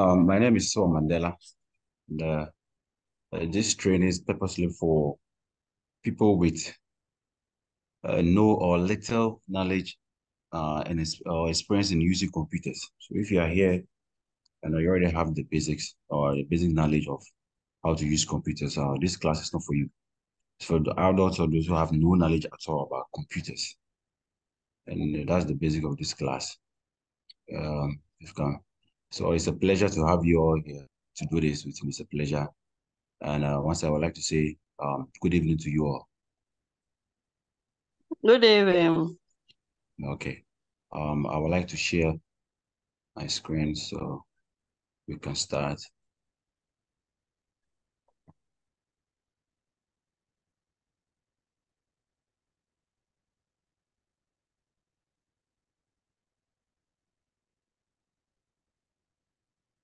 My name is Sowah Mandela. And, this training is purposely for people with no or little knowledge or experience in using computers. So if you are here and you already have the basics or the basic knowledge of how to use computers, this class is not for you. It's for the adults or those who have no knowledge at all about computers. And that's the basic of this class. If you can. So it's a pleasure to have you all here to do this with me. It's a pleasure. And once I would like to say good evening to you all. Good evening. Okay. I would like to share my screen so we can start.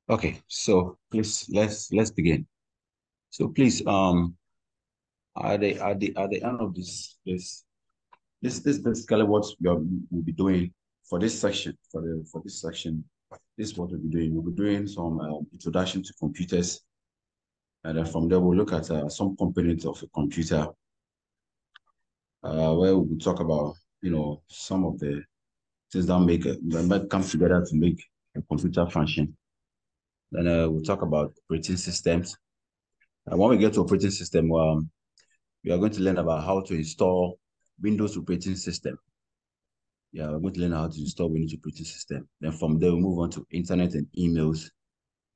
Okay, so please let's begin. So please at the end of this basically what we'll be doing for this section for this section. This is what we'll be doing. We'll be doing some introduction to computers, and then from there we'll look at some components of a computer, where we'll talk about some of the things that might come together to make a computer function. Then we'll talk about operating systems. And when we get to operating system, we are going to learn about how to install Windows operating system. Yeah, we're going to learn how to install Windows operating system. Then from there, we'll move on to internet and emails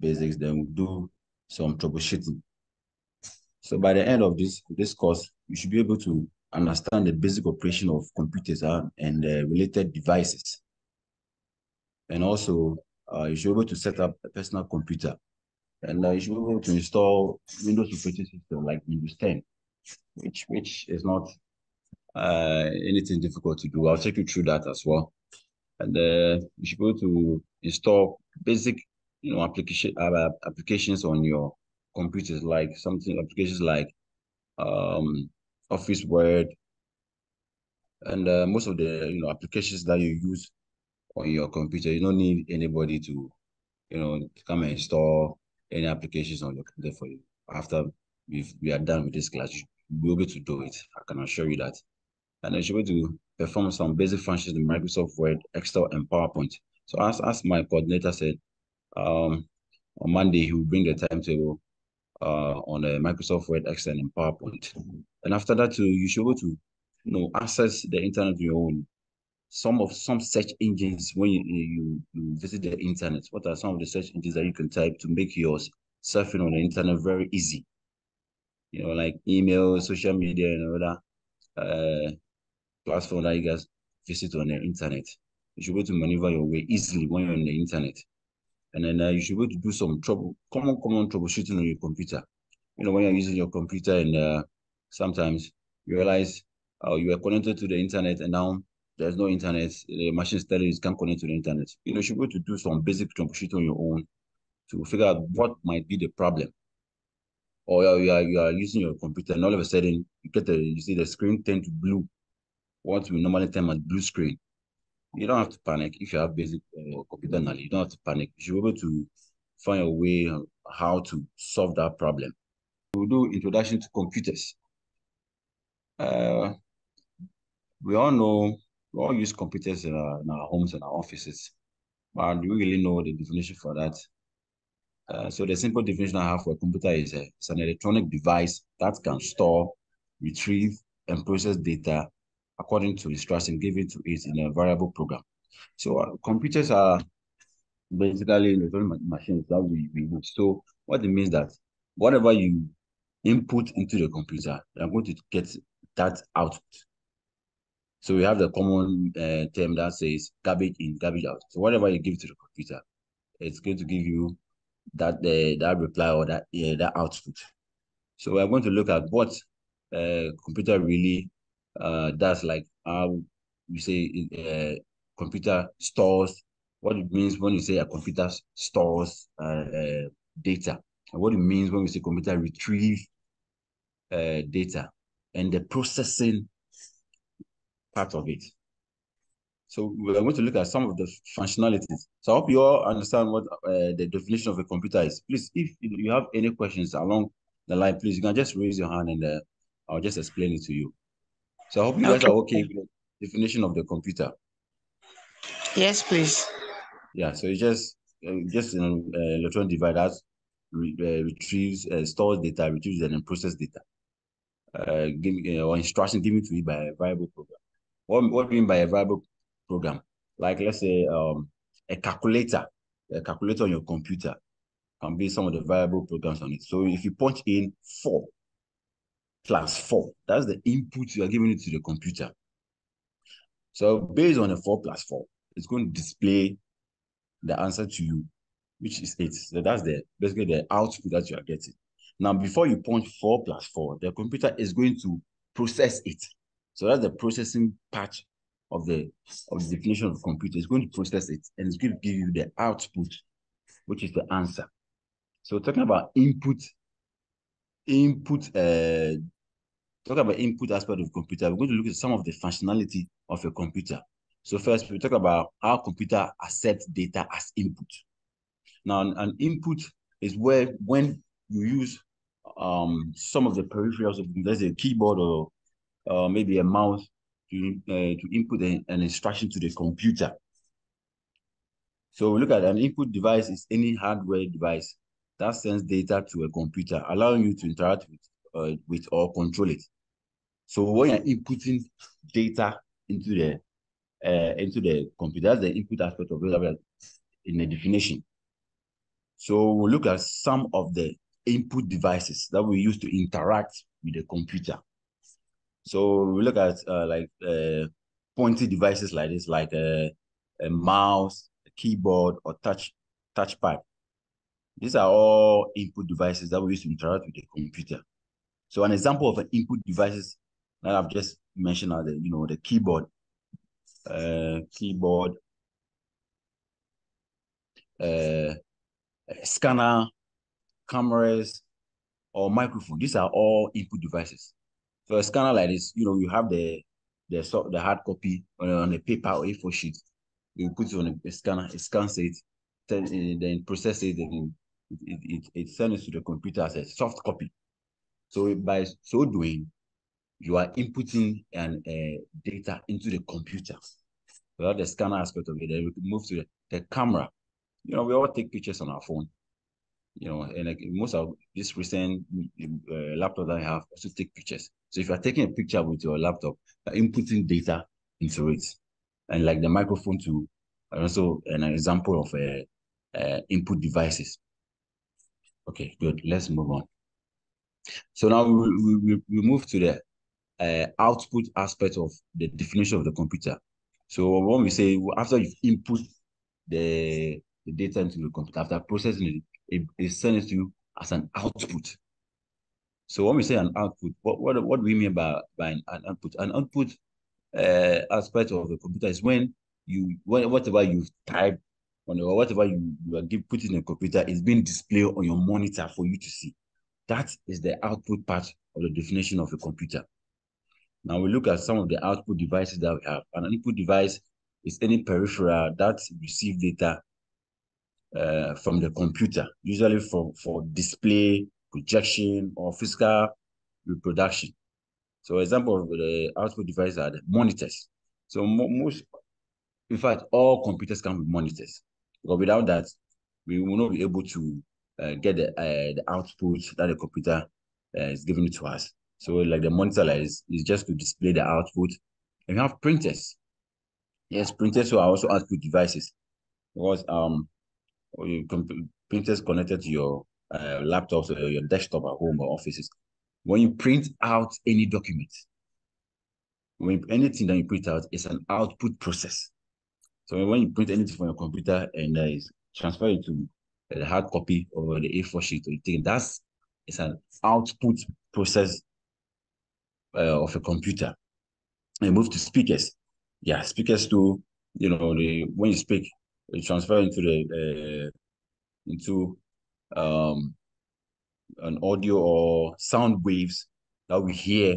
basics. Then we'll do some troubleshooting. So by the end of this course, you should be able to understand the basic operation of computers and related devices. And also, you should be able to set up a personal computer. And you should be able to install Windows operating system like Windows 10, which is not anything difficult to do. I'll take you through that as well. And you should be able to install basic, applications on your computers, like applications like Office Word, and most of the applications that you use on your computer. You don't need anybody to come and install any applications on your computer for you. After we are done with this class, you'll be able to do it. I can assure you that. And then you'll be able to perform some basic functions in Microsoft Word, Excel, and PowerPoint. So as my coordinator said, on Monday, he will bring the timetable on Microsoft Word, Excel, and PowerPoint. And after that, too, you should be able to access the internet on your own. Some search engines when you visit the internet. What are some of the search engines that you can type to make yours surfing on the internet very easy? Like email, social media, and other platform that you guys visit on the internet. You should be able to maneuver your way easily when you're on the internet. And then you should be able to do some common troubleshooting on your computer. When you're using your computer and sometimes you realize you are connected to the internet and now there's no internet, the machine is telling you can't connect to the internet. You should be able to do some basic troubleshooting on your own to figure out what might be the problem. Or you are using your computer and all of a sudden you see the screen turn to blue, what we normally term as blue screen. You don't have to panic if you have basic computer knowledge. You don't have to panic. You should be able to find a way on how to solve that problem. We'll do introduction to computers. We all know, we all use computers in our homes and our offices, but do we really know the definition for that? So the simple definition I have for a computer is it's an electronic device that can store, retrieve, and process data according to instruction given to it in a variable program. So computers are basically electronic machines that we use. So what it means that whatever you input into the computer, you're going to get that output. So we have the common term that says garbage in, garbage out. So whatever you give to the computer, it's going to give you that reply or that output. So we're going to look at what computer really does, like how you say computer stores, what it means when you say a computer stores data, and what it means when we say computer retrieve data, and the processing part of it. So we're going to look at some of the functionalities. So I hope you all understand what the definition of a computer is. Please, if you have any questions along the line, please, you can just raise your hand and I'll just explain it to you. So I hope you guys Okay. are okay with the definition of the computer. Yes, please. Yeah, so it's just an electronic device that retrieves, stores data, retrieves and then processes data. Or instruction given to it by a variable program. What do you mean by a variable program? Like let's say a calculator on your computer can be some of the variable programs on it. So if you punch in 4 plus 4, that's the input you are giving it to the computer. So based on a 4 plus 4, it's going to display the answer to you, which is 8. So that's basically the output that you are getting. Now, before you punch 4 plus 4, the computer is going to process it. So that's the processing part of the definition of the computer. It's going to process it and it's going to give you the output, which is the answer. So talking about talk about input aspect of the computer, we're going to look at some of the functionality of a computer. So first, we talk about how computer accepts data as input. Now, an input is when you use some of the peripherals of, let's say, a keyboard or maybe a mouse to input an instruction to the computer. So we look at an input device is any hardware device that sends data to a computer, allowing you to interact with or control it. So when you're inputting data into the computer, that's the input aspect of it in the definition. So we'll look at some of the input devices that we use to interact with the computer. So we look at pointy devices like this, like a mouse, a keyboard, or touchpad. These are all input devices that we use to interact with the computer. So an example of an input devices that I've just mentioned are the keyboard, scanner, cameras, or microphone. These are all input devices. So a scanner like this, you have the hard copy on a paper or A4 sheet. You put it on a scanner, it scans it, then process it, and it sends it to the computer as a soft copy. So by so doing, you are inputting data into the computer. So that's the scanner aspect of it. Then we can move to the camera. We all take pictures on our phone. And like most of these recent laptops that I have also take pictures. So if you're taking a picture with your laptop, you're inputting data into it. And like the microphone too, and also an example of input devices. Okay, good. Let's move on. So now we move to the output aspect of the definition of the computer. So when we say after you've input the data into the computer, after processing it sends it to you as an output. So when we say an output, what do we mean by an output? An output aspect of the computer is when whatever you've typed or whatever you are put in the computer is being displayed on your monitor for you to see. That is the output part of the definition of a computer. Now we look at some of the output devices that we have. An input device is any peripheral that receives data from the computer, usually for display, projection, or physical reproduction. So example of the output devices are the monitors. So most, in fact, all computers come with monitors. Because without that, we will not be able to get the output that the computer is giving to us. So like the monitor is just to display the output. And we have printers. Yes, printers are also output devices. Because or printers connected to your laptops or your desktop at home or offices. When you print out any document, anything that you print out is an output process. So when you print anything from your computer and is transfer it to the hard copy or the A4 sheet or the thing, it's an output process of a computer. And move to speakers. Yeah, speakers too. When you speak, you transfer into an audio or sound waves that we hear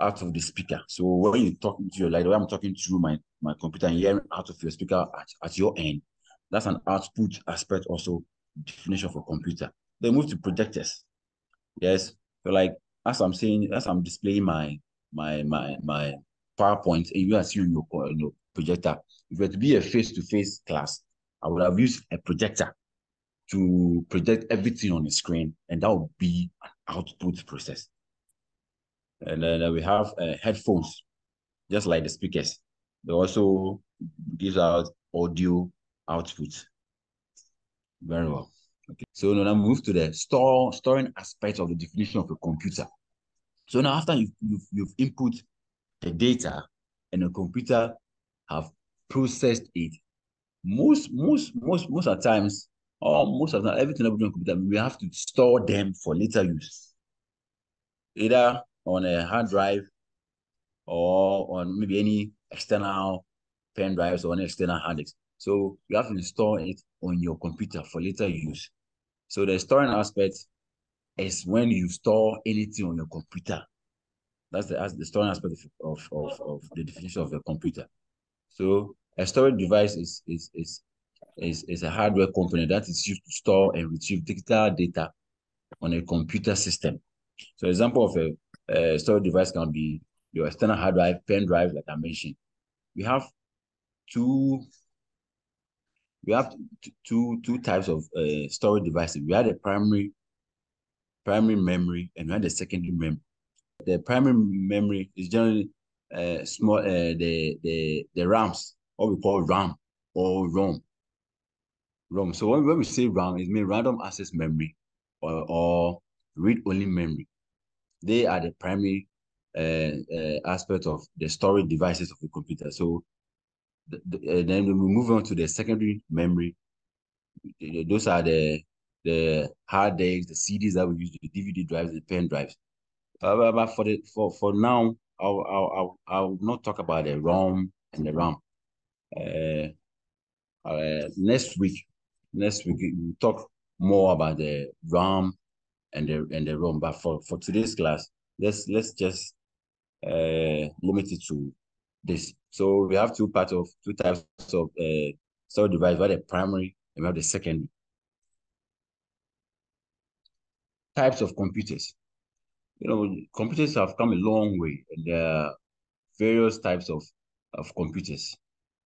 out of the speaker. So when you talk to your, like the way I'm talking through my computer and hearing out of your speaker at your end, that's an output aspect also, definition of a computer. Then move to projectors. Yes. So like as I'm saying, as I'm displaying my PowerPoint and you are seeing your projector, if it were to be a face-to-face class, I would have used a projector to project everything on the screen, and that would be an output process. And then we have headphones, just like the speakers. They also gives out audio output. Very well. Okay. So now move to the storing aspect of the definition of a computer. So now after you've input the data and the computer have processed it, most of the times, or most of the time, everything that we do on computer, we have to store them for later use, either on a hard drive or on maybe any external pen drives or any external hard disk. So you have to install it on your computer for later use. So the storing aspect is when you store anything on your computer. That's the storing aspect of the definition of a computer. So a storage device is a hardware component that is used to store and retrieve digital data on a computer system. So example of a storage device can be your external hard drive, pen drive, like I mentioned. We have two two types of storage devices. We had a primary memory and we had a secondary memory. The primary memory is generally small the RAMs, what we call RAM or ROM. ROM. So when we say RAM, it means random access memory or read-only memory. They are the primary aspect of the storage devices of the computer. So then we move on to the secondary memory. Those are the hard disks, the CDs that we use, the DVD drives, the pen drives. But for now, I'll not talk about the ROM and the RAM. Next week we'll talk more about the RAM and the ROM. But for today's class, let's just limit it to this. So we have two types of storage device. We have the primary and we have the secondary. Types of computers. Computers have come a long way, and there are various types of computers.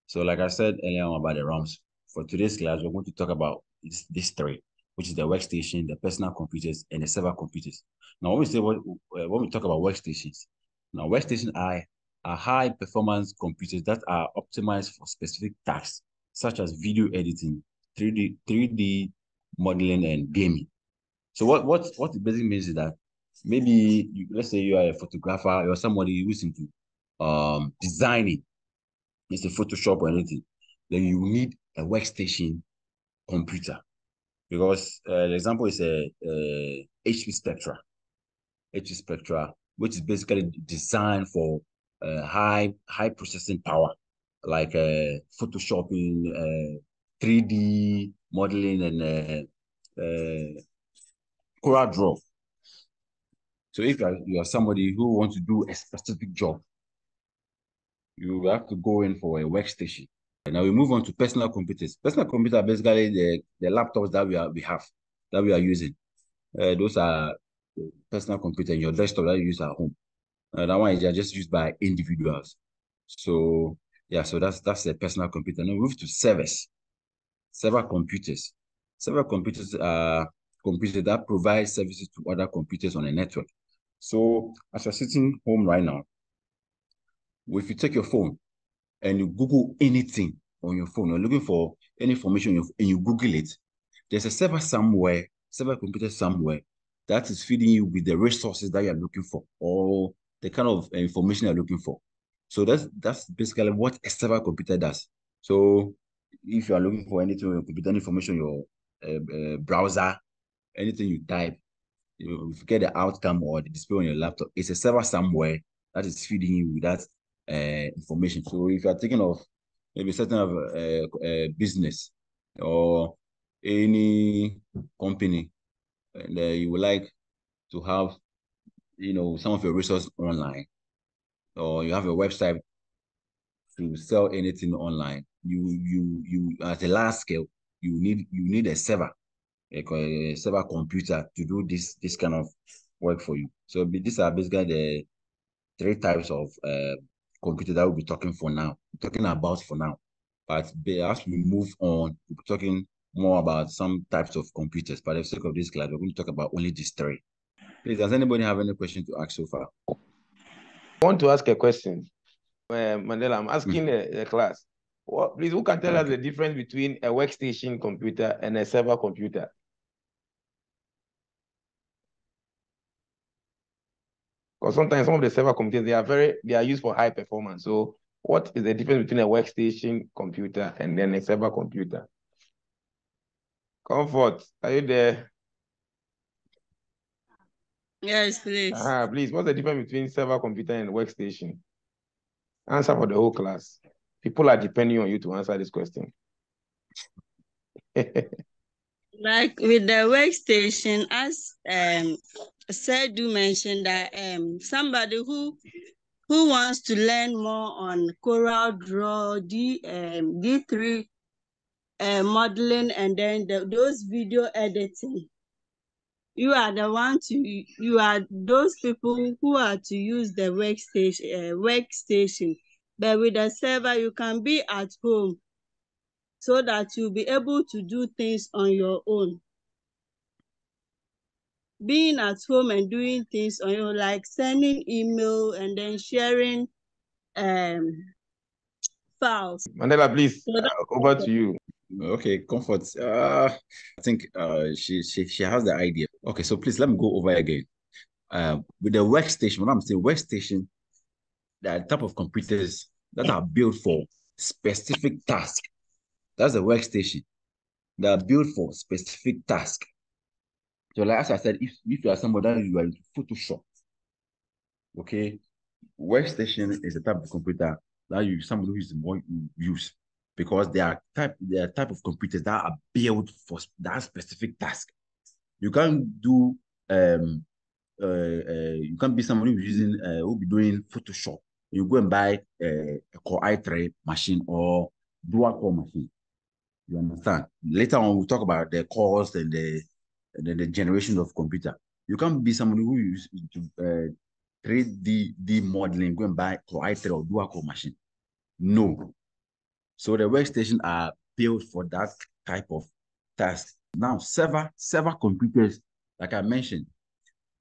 So like I said earlier on about the ROMs, for today's class, we're going to talk about these three, which is the workstation, the personal computers, and the server computers. Now, when we talk about workstations, now workstations are high performance computers that are optimized for specific tasks, such as video editing, 3D modeling, and gaming. So what it basically means is that maybe let's say you are a photographer or somebody who's into designing, it's a Photoshop or anything, then you need a workstation computer because the example is a HP Spectra, which is basically designed for high processing power, like photoshopping, 3D modeling, and Corel Draw. So if you are somebody who wants to do a specific job, you have to go in for a workstation. And now we move on to personal computers. Personal computers are basically the laptops that we are using. Those are personal computer in your desktop that you use at home. That one is just used by individuals. So yeah, so that's a personal computer. Now we move to servers. Server computers. Server computers are computers that provide services to other computers on a network. So as you're sitting home right now, if you take your phone and you Google anything on your phone, you're looking for any information and you Google it, there's a server computer somewhere that is feeding you with the resources that you're looking for or the kind of information you're looking for. So that's basically what a server computer does. So if you are looking for anything on your computer, any information, your browser, anything you type, you get the outcome or the display on your laptop. It's a server somewhere that is feeding you with that information. So if you are thinking of maybe setting up a business or any company, and you would like to have some of your resources online, or you have a website to sell anything online, you at a large scale, you need a server, a server computer to do this kind of work for you. So these are basically the three types of computer that we'll be talking about for now. But as we move on, we'll be talking more about some types of computers. But for the sake of this class, we're going to talk about only these three. Please, does anybody have any question to ask so far? I want to ask a question. Mandela, I'm asking the class. Please, who can tell us the difference between a workstation computer and a server computer? Because sometimes some of the server computers, they are used for high performance. So what is the difference between a workstation computer and then a server computer? Comfort, are you there? Yes, please. Please, what's the difference between server computer and workstation? Answer for the whole class. People are depending on you to answer this question. Like with the workstation, as Sedu mentioned that somebody who wants to learn more on Corel Draw, D3 modeling, and then those video editing, you are those people who are to use the workstation. But with the server, you can be at home so that you'll be able to do things on your own. Being at home and doing things on your own, like sending email and then sharing files. Mandela, please, over to you. Okay, Comfort. I think she has the idea. Okay, so please let me go over again. With the workstation, when I'm saying workstation, there are type of computers that are built for specific task. That's a workstation. They are built for specific task. So, like as I said, if you are somebody that you are into Photoshop, okay, workstation is a type of computer that somebody who is more use because they are type of computers that are built for that specific task. You can't do you can't be somebody who's using who be doing Photoshop. You go and buy a Core i3 machine or dual core machine. You understand? Later on, we'll talk about the cores and the generation of computer. You can't be somebody who use 3D modeling, go and buy Core i3 or dual core machine. No. So the workstation are built for that type of task. Now, server computers, like I mentioned,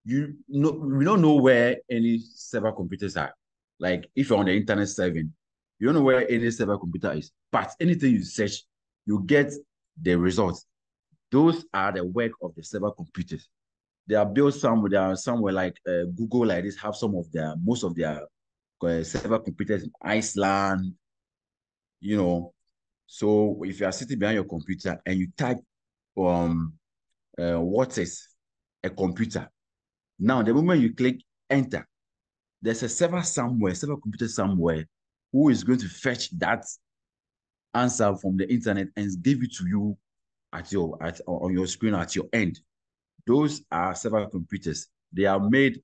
we don't know where any server computers are. Like if you're on the internet serving, you don't know where any server computer is. But anything you search, you get the results. Those are the work of the server computers. They are built somewhere like Google, like this, have most of their server computers in Iceland, you know. So if you are sitting behind your computer and you type what is a computer, now the moment you click enter, there's a server computer somewhere who is going to fetch that answer from the internet and give it to you on your screen at your end. Those are server computers. They are made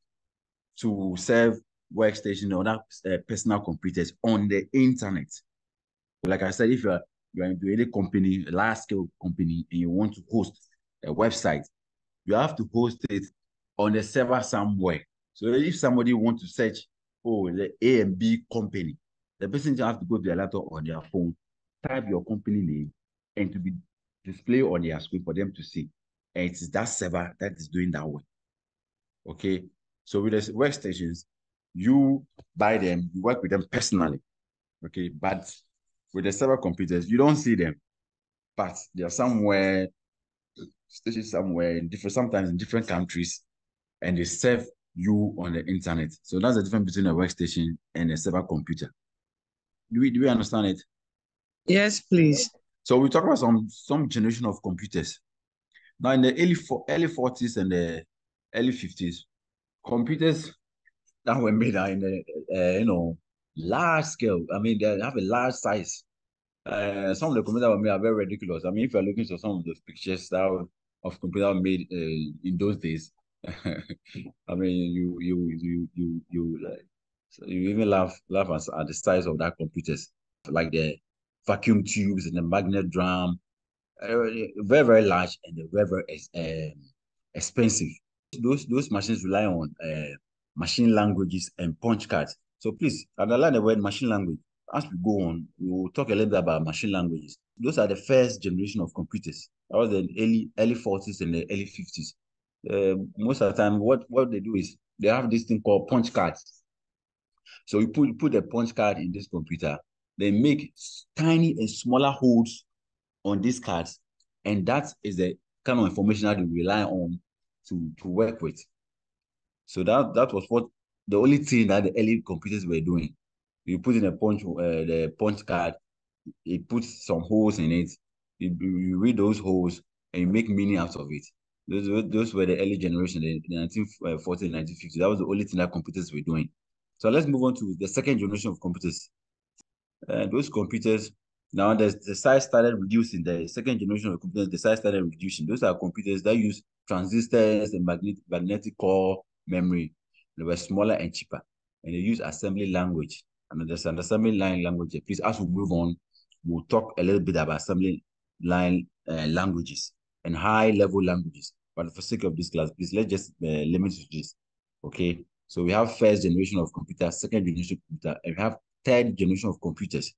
to serve workstation or other personal computers on the internet. Like I said, if you're into any company, a large scale company, and you want to host a website, you have to host it on the server somewhere. So if somebody wants to search, the A and B company, the person just have to go to their laptop or their phone, type your company name, and to be displayed on their screen for them to see. And it is that server that is doing that work. Okay. So with the workstations, you buy them, you work with them personally. Okay. But with the server computers, you don't see them. But they're somewhere, stations somewhere sometimes in different countries, and they serve you on the internet. So that's the difference between a workstation and a server computer. Do we understand it? Yes, please. So we talk about some generation of computers. Now in the early 40s and the early 50s, computers that were made are in the large scale. I mean, they have a large size. Some of the computers were made are very ridiculous. I mean, if you're looking for some of those pictures of computers made in those days, I mean, you So you even laugh at the size of that computers, like the vacuum tubes and the magnet drum. Very, very large and they're very, very expensive. Those machines rely on machine languages and punch cards. So please underline the word machine language. As we go on, we will talk a little bit about machine languages. Those are the first generation of computers. That was the early 40s and the early 50s. Most of the time, what they do is they have this thing called punch cards. So you put the punch card in this computer, they make tiny and smaller holes on these cards, and that is the kind of information that we rely on to work with. So that was what the only thing that the early computers were doing. You put in the punch card, it puts some holes in it. You read those holes and you make meaning out of it. Those were the early generation, the 1940s and 1950s. That was the only thing that computers were doing. So let's move on to the second generation of computers. Those computers, now the size started reducing. The second generation of computers, the size started reducing. Those are computers that use transistors and magnetic core memory. They were smaller and cheaper, and they use assembly language. And there's an assembly line language. Please, as we move on, we'll talk a little bit about assembly line languages and high-level languages. But for sake of this class, please, let's just limit to this. Okay, so we have first generation of computer, second generation of computer, and we have third generation of computers.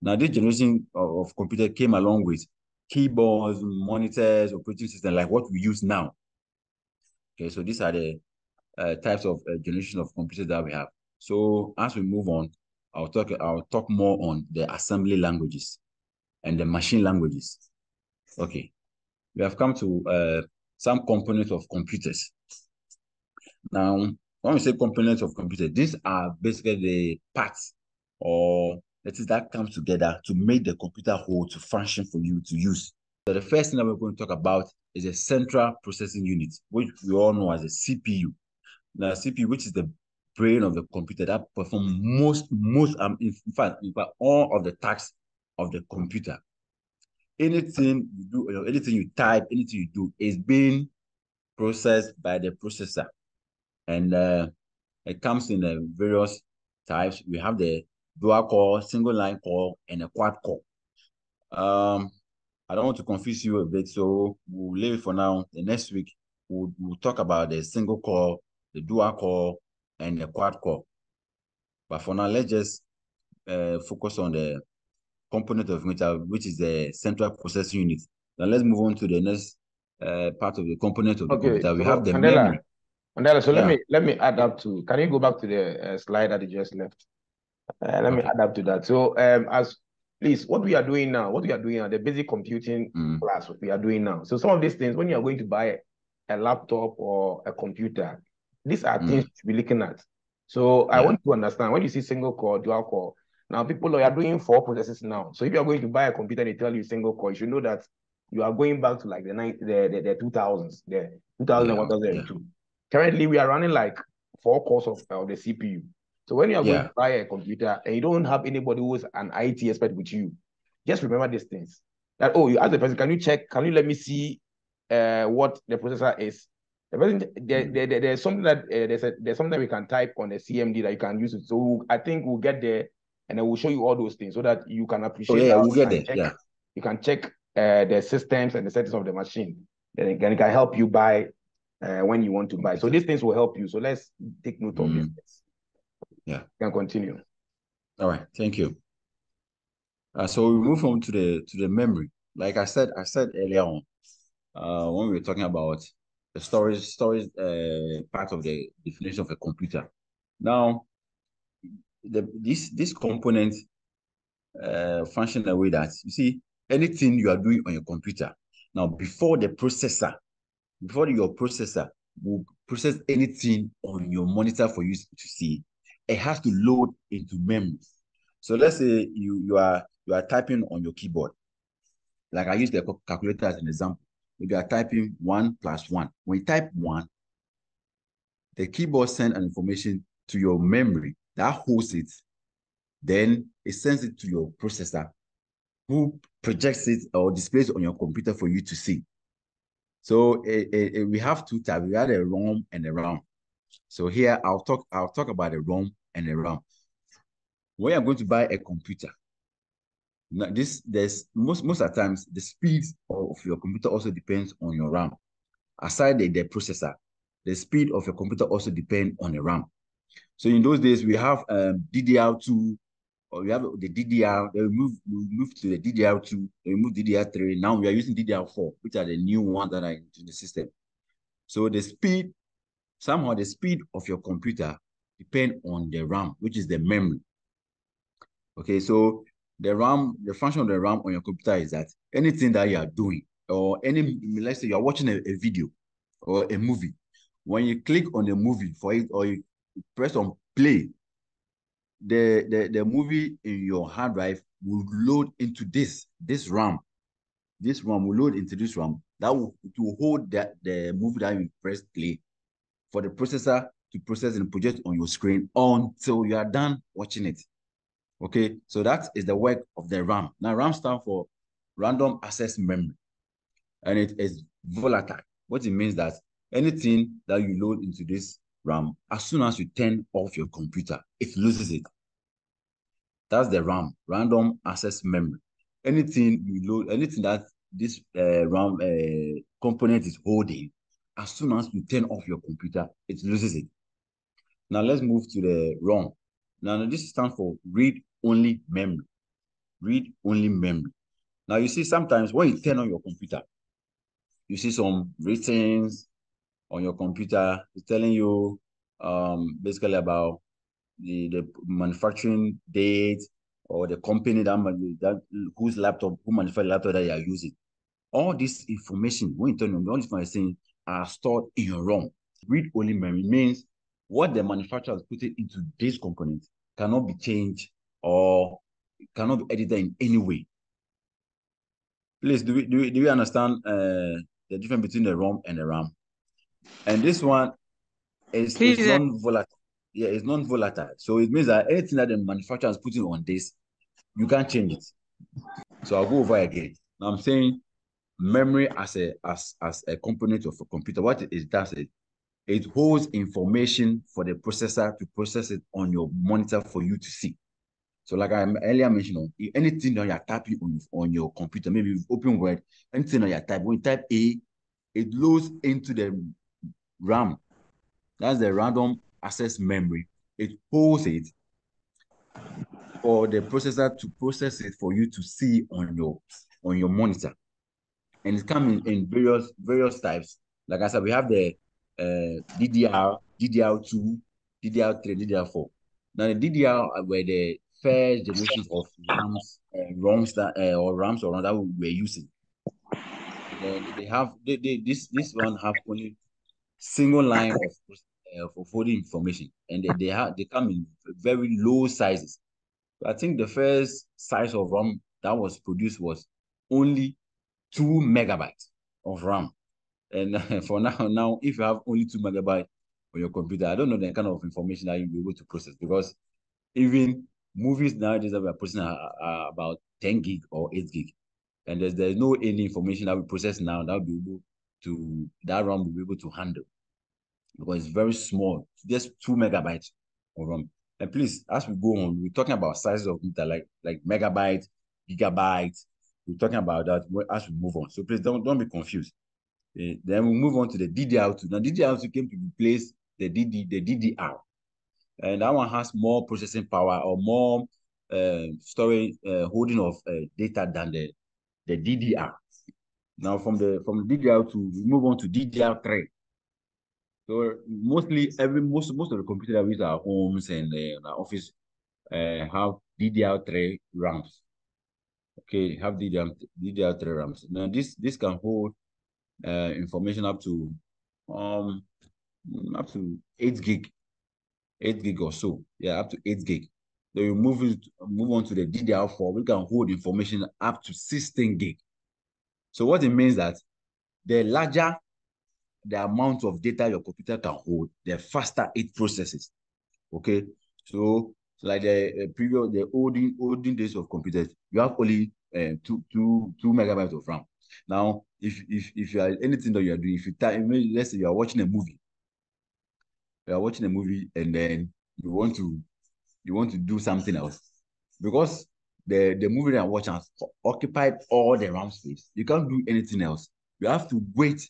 Now, this generation of computer came along with keyboards, monitors, operating system, like what we use now. Okay, so these are the types of generation of computers that we have. So as we move on, I'll talk more on the assembly languages and the machine languages. Okay, we have come to some components of computers. Now, when we say components of computers, these are basically the parts or that comes together to make the computer whole to function for you to use. So the first thing that we're going to talk about is a central processing unit, which we all know as a CPU. Now, CPU, which is the brain of the computer that performs in fact, all of the tasks of the computer. Anything you do, anything you type, anything you do is being processed by the processor. And it comes in various types. We have the dual core, single line core, and a quad core. I don't want to confuse you a bit, so we'll leave it for now. The next week, we'll talk about the single core, the dual core, and the quad core. But for now, let's just focus on the component of computer, which is the central processing unit. Now let's move on to the next part of the component of the computer. We have the memory. Mandela, so let me add up to. Can you go back to the slide that you just left? Let me add up to that. So please, what we are doing now, the basic computing class, what we are doing now. So some of these things, when you are going to buy a laptop or a computer, these are things you should be looking at. So I want to understand, when you see single core, dual core, now people are doing 4 processes now. So if you are going to buy a computer and they tell you single core, you should know that you are going back to like the 2000s, the 2000 and 2002. Currently, we are running like 4 cores of the CPU. So when you are going to buy a computer and you don't have anybody who is an IT expert with you, just remember these things. That, you ask the person, can you let me see what the processor is? The person, there's something that there's something that we can type on the CMD that you can use it. So I think we'll get there and then we'll show you all those things so that you can appreciate. We'll get there. You can check the systems and the settings of the machine. Then it can help you buy when you want to buy. So these things will help you. So let's take note of these things. Yeah. You can continue. All right. Thank you. So we move on to the memory. Like I said earlier on, when we were talking about the storage part of the definition of a computer. Now, this component function in a way that you see anything you are doing on your computer. Now, before your processor will process anything on your monitor for you to see, it has to load into memory. So let's say you are typing on your keyboard. Like I use the calculator as an example. If you are typing 1 + 1, when you type 1, the keyboard sends an information to your memory that holds it. Then it sends it to your processor, who projects it or displays it on your computer for you to see. So we have 2 types. We have a ROM and a RAM. So here I'll talk about the ROM and a RAM. When you're going to buy a computer, now there's most of the times the speed of your computer also depends on your RAM. Aside the processor, the speed of your computer also depends on the RAM. So in those days, we have DDR2, or we have the DDR, then we move to the DDR2, then we move DDR3. Now we are using DDR4, which are the new ones that are in the system. So the speed, somehow the speed of your computer depends on the RAM, which is the memory. Okay, so the RAM, the function of the RAM on your computer is that anything that you are doing, or let's say you're watching a video or a movie, when you click on the movie for it, or you press on play, the movie in your hard drive will load into this RAM. This RAM will load into this RAM. That will hold the movie that you press play for the processor to process and project on your screen until you are done watching it. Okay, so that is the work of the RAM. Now, RAM stands for random access memory, and it is volatile. What it means that anything that you load into this RAM, as soon as you turn off your computer, it loses it. That's the RAM, random access memory. Anything you load, anything that this RAM component is holding, as soon as you turn off your computer, it loses it. Now let's move to the ROM. Now this stands for read-only memory. Read-only memory. Now you see sometimes when you turn on your computer, you see some ratings on your computer. It's telling you basically about the manufacturing date or the company that whose laptop, who manufactured laptop that you are using. All this information, when you turn on, all this information are stored in your ROM. Read-only memory means what the manufacturer has put into this component cannot be changed or cannot be edited in any way. Please, do we understand the difference between the ROM and the RAM? And this one is non-volatile. Yeah, it's non-volatile. So it means that anything that the manufacturer is putting on this, you can't change it. So I'll go over again. Now I'm saying memory as a component of a computer. What it does is it holds information for the processor to process it on your monitor for you to see. So like I earlier mentioned, anything that you're typing on your computer, maybe you've opened Word, anything that you're typing, when you type A, it loads into the RAM. That's the random access memory. It holds it for the processor to process it for you to see on your monitor. And it comes in various types. Like I said, we have the DDR, DDR2, DDR3, DDR4. Now the DDR were the first generations of RAMs, ROMs or RAMs or that we were using. And then they have this one have only single line of holding information, and they come in very low sizes. I think the first size of RAM that was produced was only 2 megabytes of RAM. And for now, if you have only 2 megabytes on your computer, I don't know the kind of information that you'll be able to process, because even movies nowadays that we are processing are about 10 gig or 8 gig. And there's no any information that we process now that RAM will be able to handle, because it's very small, just 2 megabytes of RAM. And please, as we go on, we're talking about sizes of data like megabytes, gigabytes. We're talking about that as we move on. So please don't be confused. Then we move on to the DDR2. Now DDR2 came to replace the DDR, and that one has more processing power or more storage holding of data than the DDR. Now from the DDR2, we move on to DDR3. So mostly most of the computers that we use at our homes and our office have DDR3 RAMs. Okay, have DDR3 RAMs. Now this can hold information up to 8 gig, 8 gig or so. Yeah, up to 8 gig. Then you move on to the DDR4, we can hold information up to 16 gig. So what it means that the larger the amount of data your computer can hold, the faster it processes. Okay, so like the olden days of computers, you have only 2 megabytes of RAM. Now, if you are anything that you are doing, if you type, let's say you are watching a movie, and then you want to you want to do something else. Because the movie that I'm watching has occupied all the RAM space. You can't do anything else. You have to wait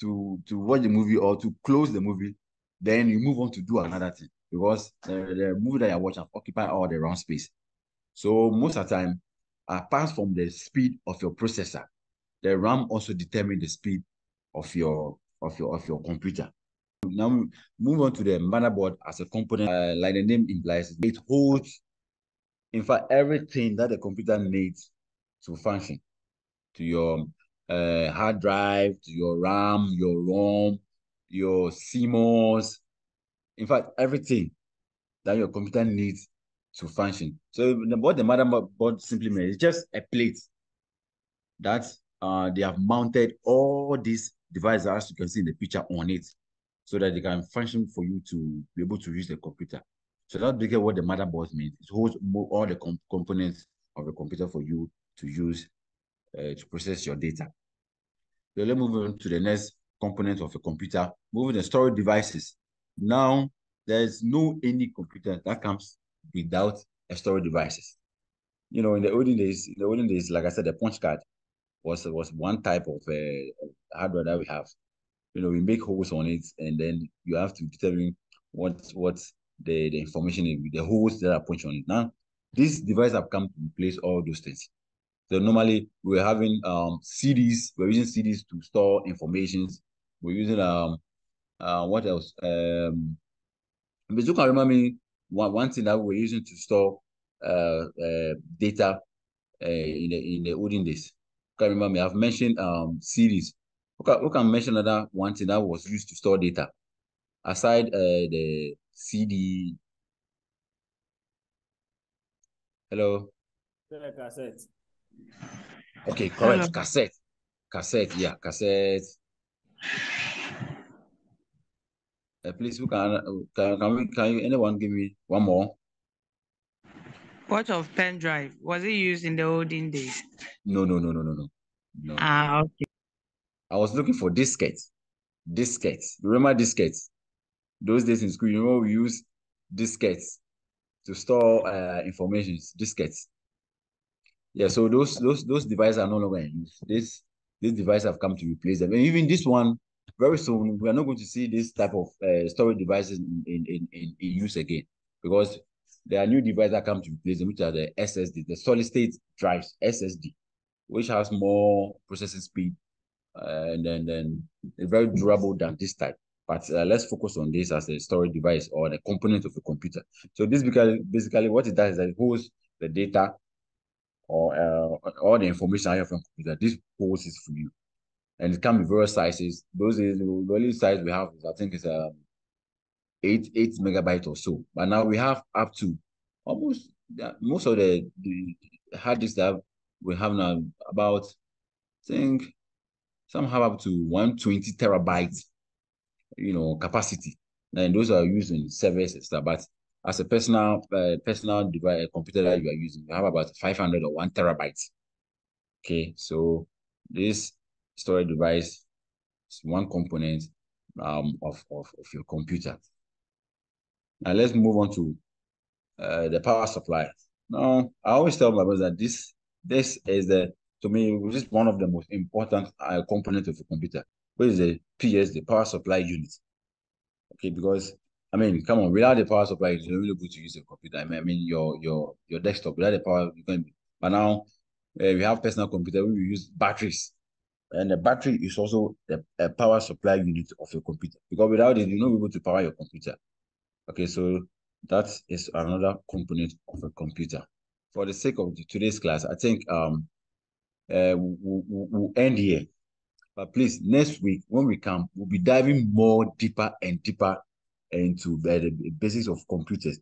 to watch the movie or to close the movie. Then you move on to do another thing. Because the movie that you're watching has occupied all the RAM space. So most of the time, apart from the speed of your processor, the RAM also determines the speed of your computer. Now move on to the motherboard as a component. Like the name implies, it holds, in fact, everything that the computer needs to function. To your hard drive, to your RAM, your ROM, your CMOS. In fact, everything that your computer needs to function. So what the motherboard simply means is just a plate that they have mounted all these devices, as you can see in the picture, on it, so that they can function for you to be able to use the computer. So that's basically what the motherboard means. It holds all the components of the computer for you to use to process your data. So let's move on to the next component of a computer, moving the storage devices. Now, there's no any computer that comes without a storage devices. You know, in the olden days, like I said, the punch card was one type of hardware that we have. You know, we make holes on it, and then you have to determine what the information is with the holes that are punched on it. Now, these devices have come to replace all those things. So normally we're having CDs. We're using CDs to store informations. We're using what else? But you can remember me one thing that we're using to store data in the olden days. Can remember me? I've mentioned CDs. We can mention another one thing that was used to store data aside the CD. Hello. Cassette. Okay, correct. Hello. Cassette. Yeah, cassette. Please, can you anyone give me one more? What of pen drive? Was it used in the olden days? No. Okay. I was looking for diskettes. Remember diskettes? Those days in school, you know, we use diskettes to store information. Diskettes. Yeah, so those devices are no longer in use. These devices have come to replace them. And even this one, very soon, we are not going to see this type of storage devices in use again, because there are new devices that come to replace them, which are the SSD, the solid state drives, SSD, which has more processing speed and then very durable than this type. But let's focus on this as a storage device or the component of a computer. So this basically what it does is that it holds the data or all the information I have from computer. This holds it for you, and it can be various sizes. Those is the only size we have is, I think, it's 8 megabytes or so. But now we have up to almost most of the hard disks that we have now, about, I think some have up to 120 terabytes, you know, capacity, and those are used in servers and stuff. But as a personal device, computer that you are using, you have about 500 or 1 terabyte. Okay, so this storage device is one component of your computer. Now let's move on to the power supply. Now, I always tell my brothers that this is to me, this is one of the most important components of a computer, which is the PS, the power supply unit. Okay, because I mean, come on, without the power supply, it's not really able to use a computer. I mean, your desktop without the power, you can. But now we have personal computer. We use batteries, and the battery is also a power supply unit of your computer. Because without it, you're not able to power your computer. Okay, so that is another component of a computer. For the sake of today's class, I think we'll end here. But please, next week when we come, we'll be diving more deeper and deeper into the basics of computers.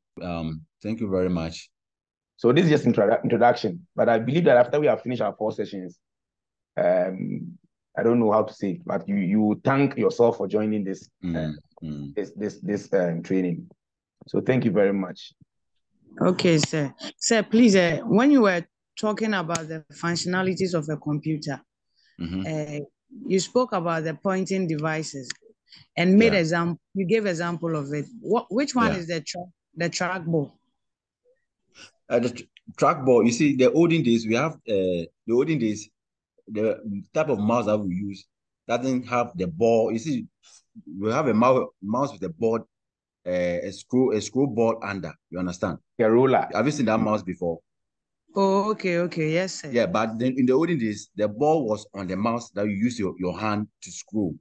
Thank you very much. So this is just introduction, but I believe that after we have finished our 4 sessions, I don't know how to say it, but you thank yourself for joining this this training. So thank you very much. Okay, sir. Sir, please, when you were talking about the functionalities of a computer, you spoke about the pointing devices and made example. You gave example of it. Which one is the trackball? The trackball, you see, the olden days, we have the olden days, the type of mouse that we use doesn't have the ball. You see, we have a mouse with a board, a screw ball under. You understand? A roller. Have you seen that mouse before? Oh, okay, yes, sir. Yeah, but then in the olden days, the ball was on the mouse that you use your hand to screw.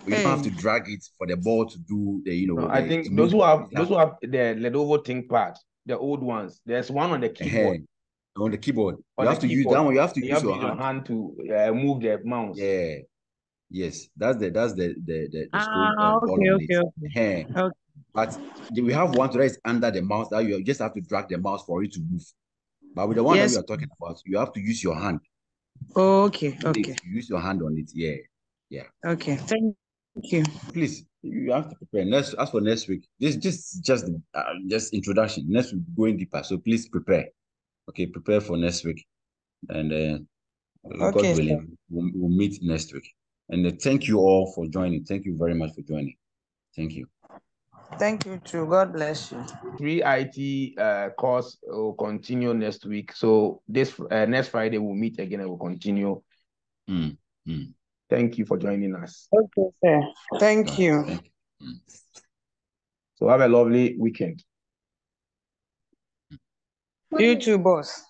You don't have to drag it for the ball to do the, No, I think those who have the Lenovo ThinkPad, the old ones, there's one on the keyboard. On the keyboard. You have to use that one. You have to use your hand to move the mouse. Yeah. Yes, that's the screw okay, ball on it. Okay. But we have one that is under the mouse that you just have to drag the mouse for it to move. But with the one that we are talking about, you have to use your hand. Okay. You use your hand on it. Yeah. Okay. Thank you. Please, you have to prepare. As for next week, this just introduction. Next week, going deeper. So please prepare. Okay, prepare for next week, and God willing, we'll meet next week. And thank you all for joining. Thank you very much for joining. Thank you. Thank you too. God bless you. Free IT course will continue next week. So this next Friday we'll meet again and we'll continue. Thank you for joining us. Okay, sir. Thank you. So have a lovely weekend. You too, boss.